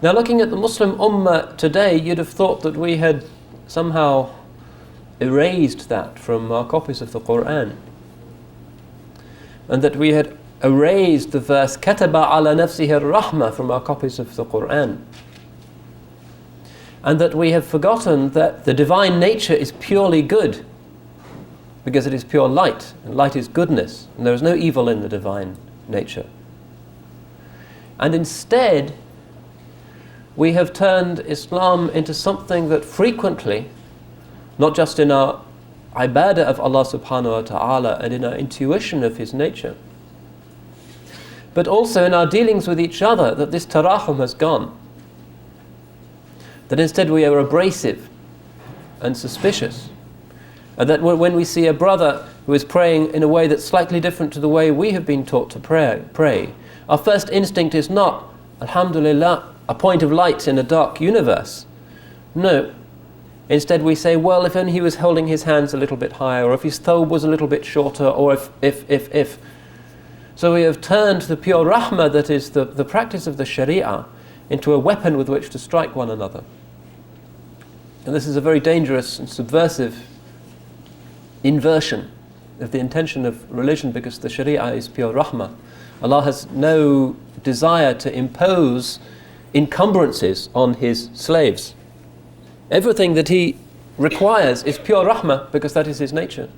Now, looking at the Muslim Ummah today, you'd have thought that we had somehow erased that from our copies of the Qur'an, and that we had erased the verse kataba ala nafsihi ar-rahmah from our copies of the Qur'an, and that we have forgotten that the divine nature is purely good because it is pure light, and light is goodness, and there is no evil in the divine nature. And instead we have turned Islam into something that frequently, not just in our ibadah of Allah subhanahu wa ta'ala and in our intuition of His nature, but also in our dealings with each other, that this tarahum has gone. That instead we are abrasive and suspicious. And that when we see a brother who is praying in a way that's slightly different to the way we have been taught to pray, our first instinct is not, alhamdulillah, a point of light in a dark universe. No. Instead we say, well, if only he was holding his hands a little bit higher, or if his thobe was a little bit shorter, or if. So we have turned the pure rahmah, that is the practice of the sharia, into a weapon with which to strike one another. And this is a very dangerous and subversive inversion of the intention of religion, because the sharia is pure rahmah. Allah has no desire to impose encumbrances on His slaves. Everything that He requires is pure rahmah, because that is His nature.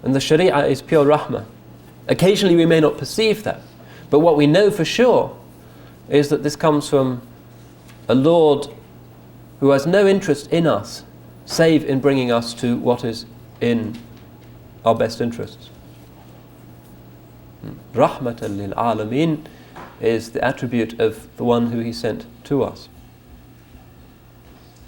And the sharia is pure rahmah. Occasionally we may not perceive that, but what we know for sure is that this comes from a Lord who has no interest in us save in bringing us to what is in our best interests. Rahmatan lil alameen is the attribute of the one who He sent to us.